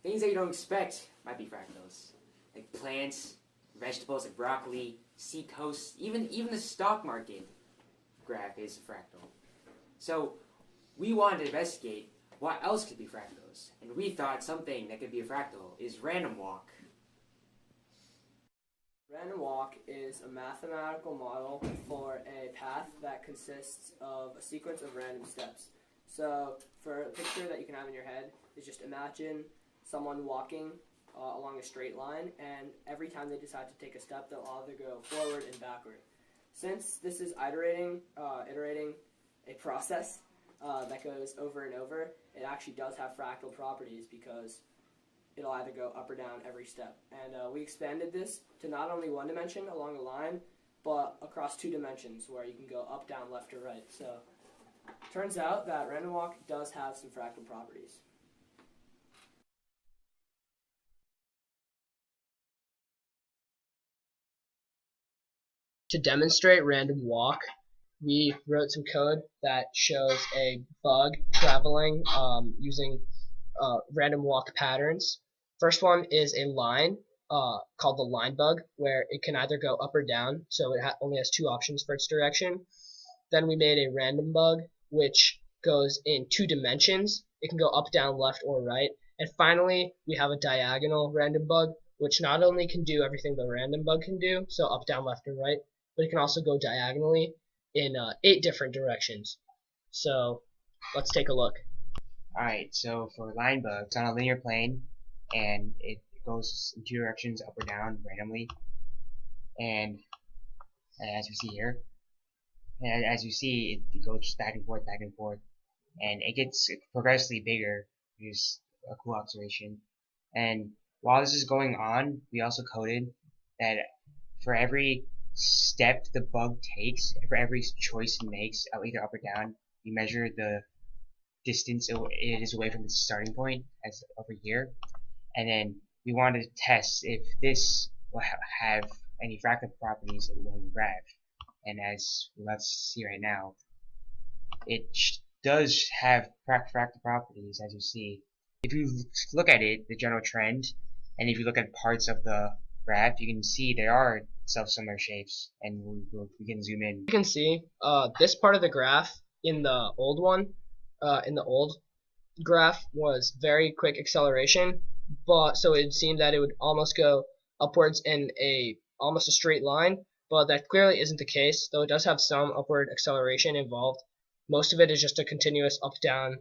things that you don't expect might be fractals. Like plants, vegetables like broccoli, sea coasts, even the stock market graph is a fractal. So we wanted to investigate what else could be fractals, and we thought something that could be a fractal is random walk. Random walk is a mathematical model for a path that consists of a sequence of random steps. So for a picture that you can have in your head is just imagine someone walking along a straight line, and every time they decide to take a step, they'll either go forward and backward. Since this is iterating a process that goes over and over, it actually does have fractal properties because it'll either go up or down every step. And we expanded this to not only one dimension along a line, but across 2 dimensions where you can go up, down, left, or right. So turns out that random walk does have some fractal properties. To demonstrate random walk, we wrote some code that shows a bug traveling using random walk patterns. First one is a line called the line bug, where it can either go up or down, so it only has 2 options for its direction. Then we made a random bug, which goes in 2 dimensions. It can go up, down, left, or right. And finally, we have a diagonal random bug, which not only can do everything the random bug can do, so up, down, left, and right, but it can also go diagonally in 8 different directions. So let's take a look. Alright, so for line bug, it's on a linear plane, and it goes in 2 directions, up or down, randomly. And as we see here, and as you see, it goes back and forth, and it gets progressively bigger, which is a cool observation. And while this is going on, we also coded that for every step the bug takes, for every choice it makes, either up or down, we measure the distance it is away from the starting point, as over here, and then we wanted to test if this will have any fractal properties that we want to graph. And as let's see right now, it does have fractal properties, as you see. If you look at it, the general trend, and if you look at parts of the graph, you can see there are self-similar shapes, and we can zoom in. You can see this part of the graph in the old one, in the old graph, was very quick acceleration, but so it seemed that it would almost go upwards in almost a straight line, but that clearly isn't the case, though it does have some upward acceleration involved. Most of it is just a continuous up-down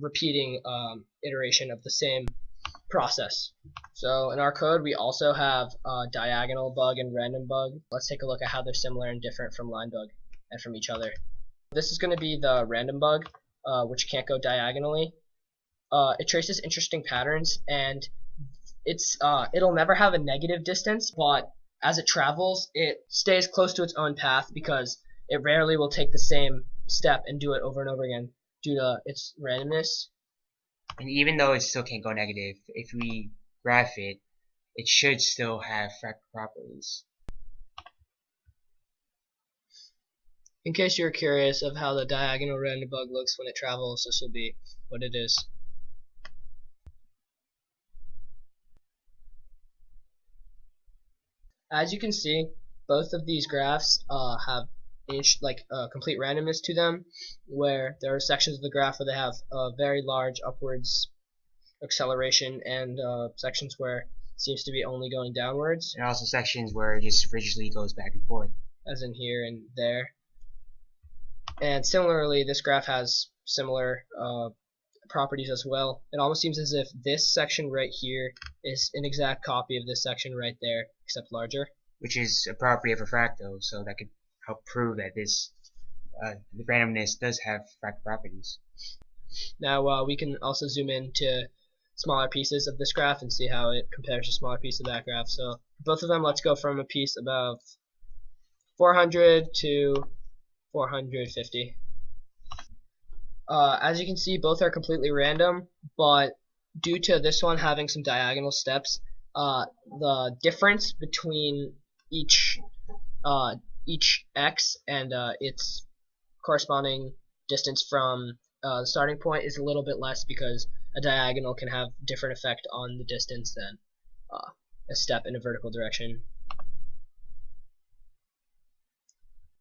repeating iteration of the same process. So in our code we also have diagonal bug and random bug. Let's take a look at how they're similar and different from line bug and from each other. This is going to be the random bug, which can't go diagonally. It traces interesting patterns, and it'll never have a negative distance, but as it travels it stays close to its own path because it rarely will take the same step and do it over and over again due to its randomness. And even though it still can't go negative, if we graph it, it should still have fractal properties. In case you're curious of how the diagonal random bug looks when it travels, this will be what it is. As you can see, both of these graphs have complete randomness to them, where there are sections of the graph where they have a very large upwards acceleration and sections where it seems to be only going downwards. And also sections where it just rigidly goes back and forth. As in here and there. And similarly, this graph has similar properties as well. It almost seems as if this section right here is an exact copy of this section right there, except larger. Which is a property of a fractal, so that could help prove that this the randomness does have fractal properties. Now we can also zoom in to smaller pieces of this graph and see how it compares to smaller pieces of that graph. So both of them, let's go from a piece about 400 to 450. As you can see, both are completely random, but due to this one having some diagonal steps, the difference between each x and its corresponding distance from the starting point is a little bit less, because a diagonal can have different effect on the distance than a step in a vertical direction.